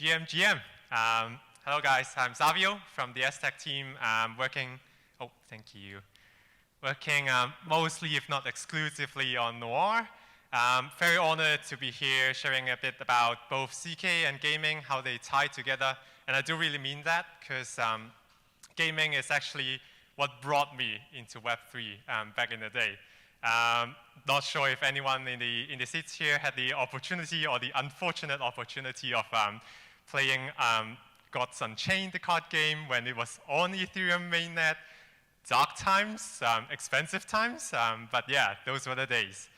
GM. Hello guys, I'm Savio from the Aztec team, working mostly, if not exclusively, on Noir. Very honored to be here sharing a bit about both CK and gaming, how they tie together. And I do really mean that, because gaming is actually what brought me into Web3 back in the day. Not sure if anyone in the seats here had the opportunity or the unfortunate opportunity of playing Gods Unchained, the card game, when it was on Ethereum mainnet. Dark times, expensive times, but yeah, those were the days.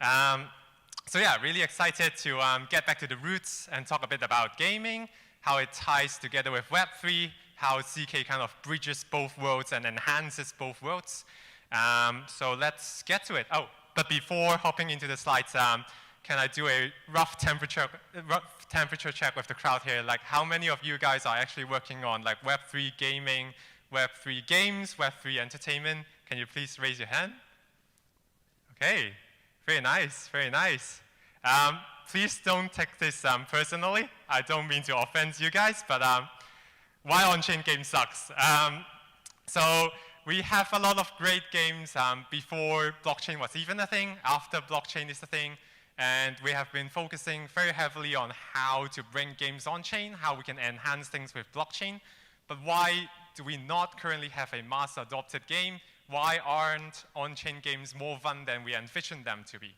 So yeah, really excited to get back to the roots and talk a bit about gaming, how it ties together with Web3, how CK kind of bridges both worlds and enhances both worlds. So let's get to it. Oh, but before hopping into the slides, can I do a rough temperature check with the crowd here? Like, how many of you guys are actually working on like Web3 gaming, Web3 games, Web3 entertainment? Can you please raise your hand? Okay, very nice, very nice. Please don't take this personally. I don't mean to offend you guys, but why on-chain game sucks? So we have a lot of great games before blockchain was even a thing, after blockchain is a thing, and we have been focusing very heavily on how to bring games on-chain, how we can enhance things with blockchain. But why do we not currently have a mass-adopted game? Why aren't on-chain games more fun than we envisioned them to be?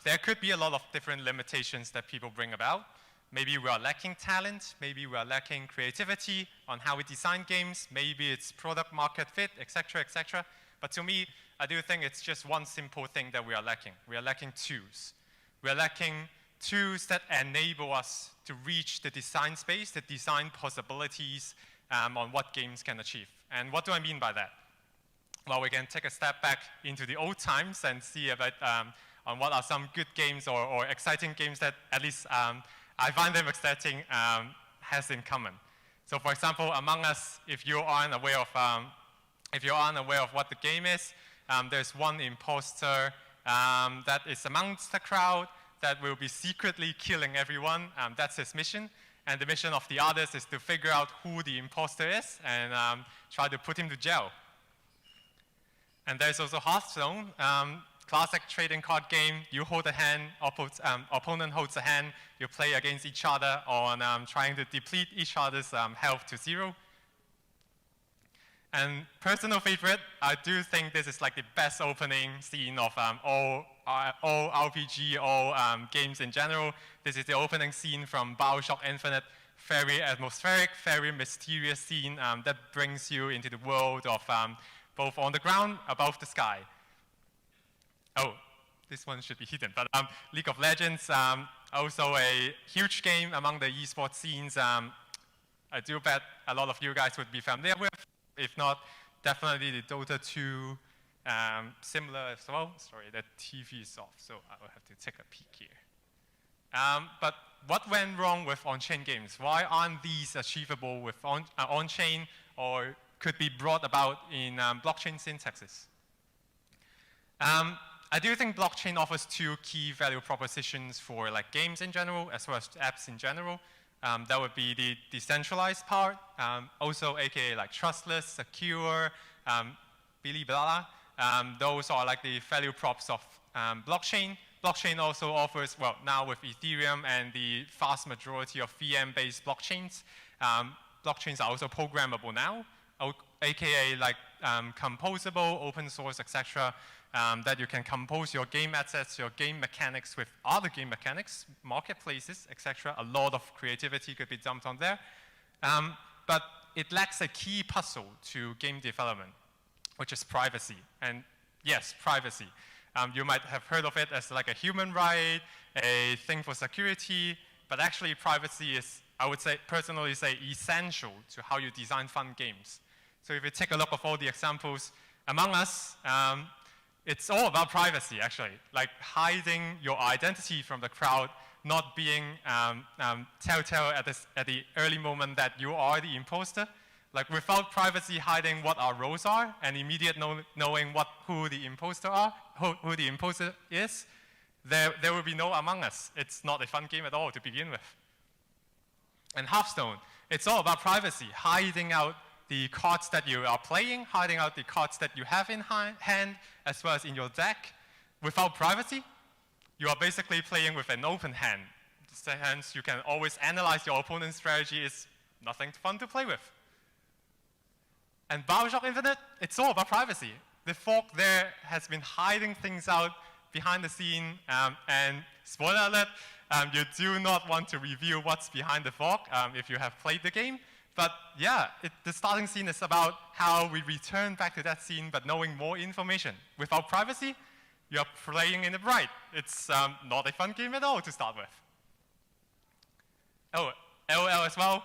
There could be a lot of different limitations that people bring about. Maybe we are lacking talent, maybe we are lacking creativity on how we design games, maybe it's product market fit, etc., etc. But to me, I do think it's just one simple thing that we are lacking. We are lacking tools. We are lacking tools that enable us to reach the design space, the design possibilities on what games can achieve. And what do I mean by that? Well, we can take a step back into the old times and see about on what are some good games or exciting games that at least I find them exciting has in common. So for example, Among Us, if you aren't aware of what the game is, there's one imposter that is amongst the crowd that will be secretly killing everyone. That's his mission. And the mission of the others is to figure out who the imposter is and try to put him to jail. And there's also Hearthstone, classic trading card game. You hold a hand, opponent holds a hand, you play against each other on trying to deplete each other's health to 0. And personal favorite, I do think this is like the best opening scene of all RPG, all games in general. This is the opening scene from BioShock Infinite. Very atmospheric, very mysterious scene that brings you into the world of both on the ground, above the sky. Oh, this one should be hidden, but League of Legends, also a huge game among the esports scenes. I do bet a lot of you guys would be familiar with. If not, definitely the Dota 2, similar as well. Sorry, the TV is off, so I will have to take a peek here. But what went wrong with on-chain games? Why aren't these achievable with on-chain or could be brought about in blockchain syntaxes? I do think blockchain offers two key value propositions for like games in general, as well as apps in general. That would be the decentralized part, also aka like trustless, secure, blah. Those are like the value props of blockchain. Blockchain also offers, well, now with Ethereum and the vast majority of VM-based blockchains, blockchains are also programmable now, aka like composable, open source, etc. That you can compose your game assets, your game mechanics with other game mechanics, marketplaces, etc. A lot of creativity could be dumped on there. But it lacks a key puzzle to game development, which is privacy. And yes, privacy. You might have heard of it as like a human right, a thing for security, but actually privacy is, I would say, personally say, essential to how you design fun games. So if you take a look at all the examples, Among Us, it's all about privacy, actually. Like hiding your identity from the crowd, not being telltale at the early moment that you are the imposter. Like without privacy hiding what our roles are and immediate knowing who the imposter is, there will be no Among Us. It's not a fun game at all to begin with. And Hearthstone, it's all about privacy, hiding out the cards that you are playing, hiding out the cards that you have in hand, as well as in your deck. Without privacy, you are basically playing with an open hand. Hence, you can always analyze your opponent's strategy. It's nothing fun to play with. And BioShock Infinite, it's all about privacy. The fork there has been hiding things out behind the scene, and spoiler alert, you do not want to reveal what's behind the fork if you have played the game. But yeah, the starting scene is about how we return back to that scene, but knowing more information. Without privacy, you're playing in the bright. It's not a fun game at all to start with. Oh, LOL as well.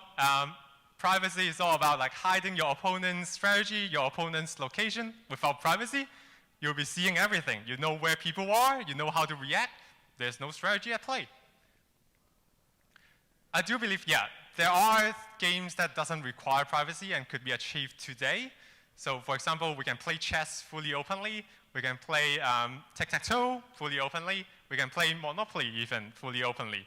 Privacy is all about like hiding your opponent's strategy, your opponent's location. Without privacy, you'll be seeing everything. You know where people are, you know how to react. There's no strategy at play. I do believe, yeah, there are games that doesn't require privacy and could be achieved today. So for example, we can play chess fully openly. We can play tic-tac-toe fully openly. We can play Monopoly even fully openly.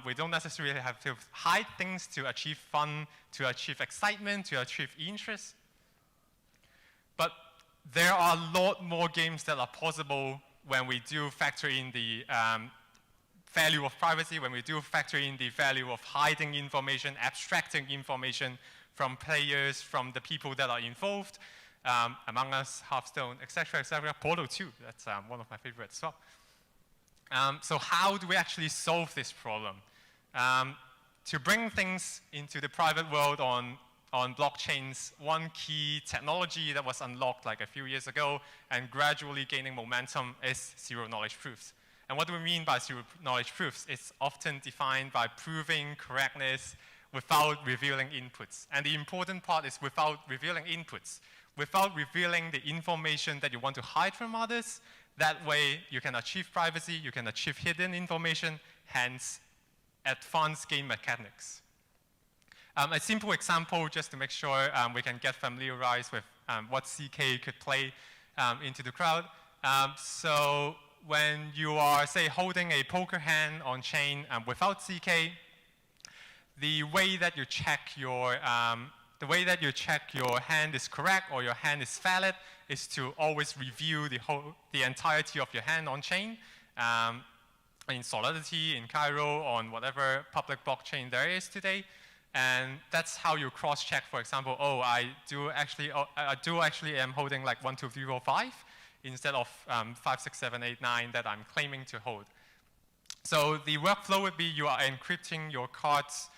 We don't necessarily have to hide things to achieve fun, to achieve excitement, to achieve interest. But there are a lot more games that are possible when we do factor in the value of privacy, when we do factor in the value of hiding information, abstracting information from players, from the people that are involved, Among Us, Hearthstone, etc., etc. Portal 2, that's one of my favorites as well. So how do we actually solve this problem? To bring things into the private world on blockchains, one key technology that was unlocked like a few years ago and gradually gaining momentum is zero-knowledge proofs. And what do we mean by zero-knowledge proofs? It's often defined by proving correctness without revealing inputs. And the important part is without revealing inputs, without revealing the information that you want to hide from others. That way, you can achieve privacy, you can achieve hidden information, hence advanced game mechanics. A simple example, just to make sure we can get familiarized with what CK could play into the crowd. So when you are, say, holding a poker hand on chain without CK, the way that you check your hand is correct or your hand is valid is to always review the entirety of your hand on chain, in Solidity, in Cairo, on whatever public blockchain there is today. And that's how you cross-check, for example, oh, I do actually am holding like 1, 2, 3, 4, 5 instead of 5, 6, 7, 8, 9 that I'm claiming to hold. So the workflow would be you are encrypting your cards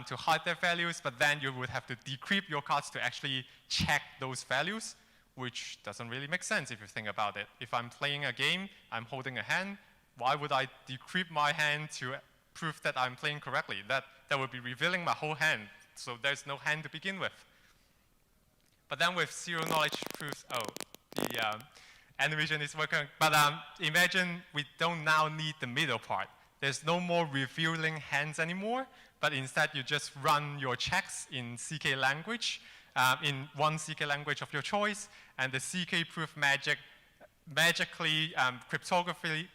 to hide their values, but then you would have to decrypt your cards to actually check those values, which doesn't really make sense if you think about it. If I'm playing a game, I'm holding a hand, why would I decrypt my hand to prove that I'm playing correctly? That would be revealing my whole hand, so there's no hand to begin with. But then with zero-knowledge proofs, oh, the animation is working, but imagine we don't now need the middle part. There's no more revealing hands anymore, but instead you just run your checks in CK language, in one CK language of your choice, and the CK proof magically, cryptographically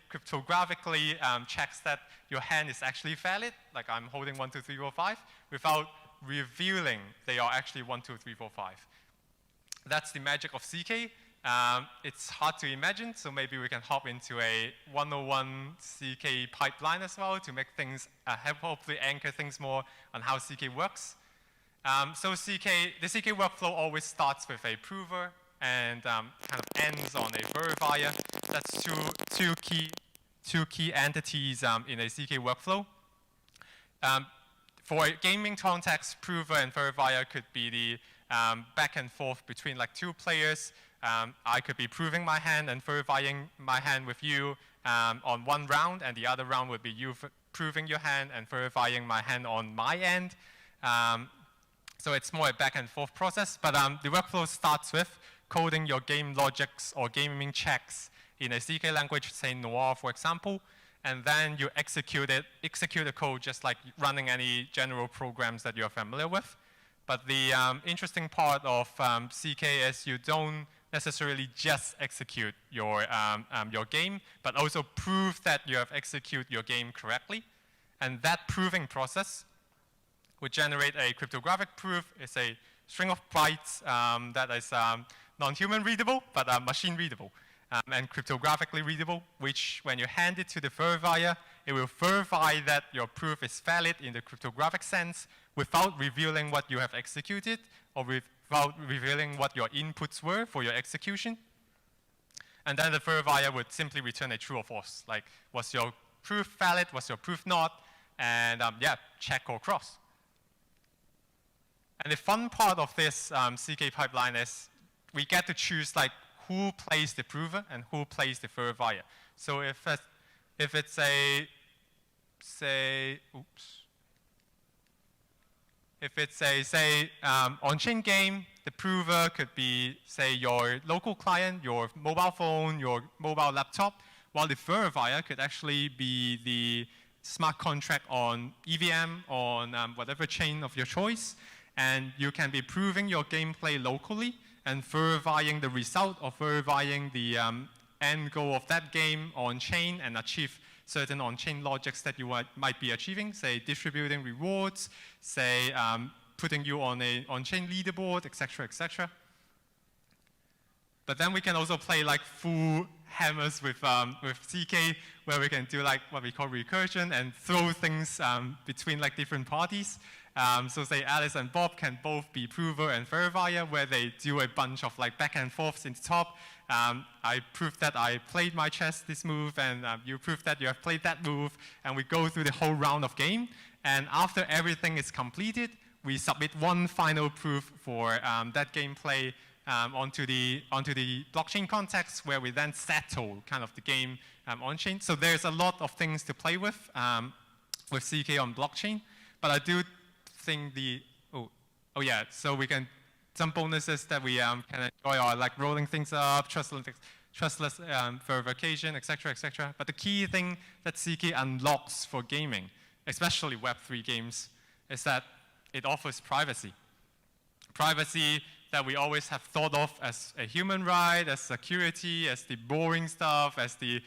checks that your hand is actually valid, like I'm holding 1, 2, 3, 4, 5, without revealing they are actually 1, 2, 3, 4, 5. That's the magic of CK. It's hard to imagine, so maybe we can hop into a 101 CK pipeline as well to make things, hopefully anchor things more on how CK works. So the CK workflow always starts with a prover and kind of ends on a verifier. That's two key entities in a CK workflow. For a gaming context, prover and verifier could be the back and forth between like two players. I could be proving my hand and verifying my hand with you on one round, and the other round would be you proving your hand and verifying my hand on my end. So it's more a back and forth process, but the workflow starts with coding your game logics or gaming checks in a CK language, say Noir, for example, and then you execute the code just like running any general programs that you're familiar with. But the interesting part of CK is you don't necessarily just execute your game, but also prove that you have executed your game correctly. And that proving process would generate a cryptographic proof. It's a string of bytes that is non-human readable, but machine readable. And cryptographically readable, which when you hand it to the verifier, it will verify that your proof is valid in the cryptographic sense without revealing what you have executed or without revealing what your inputs were for your execution. And then the verifier would simply return a true or false, like was your proof valid, was your proof not, and yeah, check or cross. And the fun part of this CK pipeline is we get to choose like who plays the prover and who plays the verifier. So if it's a, say, if it's a, say, on-chain game, the prover could be, say, your local client, your mobile phone, your mobile laptop, while the verifier could actually be the smart contract on EVM, on whatever chain of your choice. And you can be proving your gameplay locally and verifying the result or verifying the end goal of that game on-chain and achieve certain on-chain logics that you might be achieving, say distributing rewards, say putting you on an on-chain leaderboard, etc., etc. But then we can also play like full hammers with CK, where we can do like what we call recursion and throw things between like different parties. So say Alice and Bob can both be prover and verifier, where they do a bunch of like back and forths in the top. I proved that I played my chess this move, and you proved that you have played that move, and we go through the whole round of game. And after everything is completed, we submit one final proof for that gameplay onto the blockchain context, where we then settle kind of the game on-chain. So there's a lot of things to play with CK on blockchain, but I do think oh yeah, so we can, some bonuses that we can enjoy are like rolling things up, trustless verification, etc., etc. But the key thing that CK unlocks for gaming, especially Web3 games, is that it offers privacy. Privacy that we always have thought of as a human right, as security, as the boring stuff, as the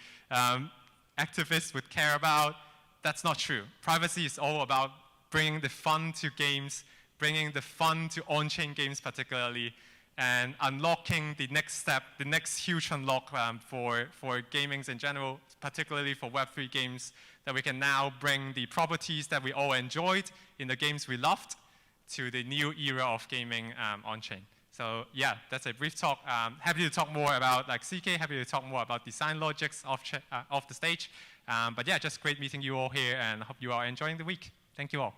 activists would care about. That's not true. Privacy is all about bringing the fun to games, bringing the fun to on-chain games particularly, and unlocking the next step, the next huge unlock for gamings in general, particularly for Web3 games, that we can now bring the properties that we all enjoyed in the games we loved to the new era of gaming on-chain. So yeah, that's a brief talk. Happy to talk more about like CK, happy to talk more about design logics off the stage. But yeah, just great meeting you all here, and I hope you are enjoying the week. Thank you all.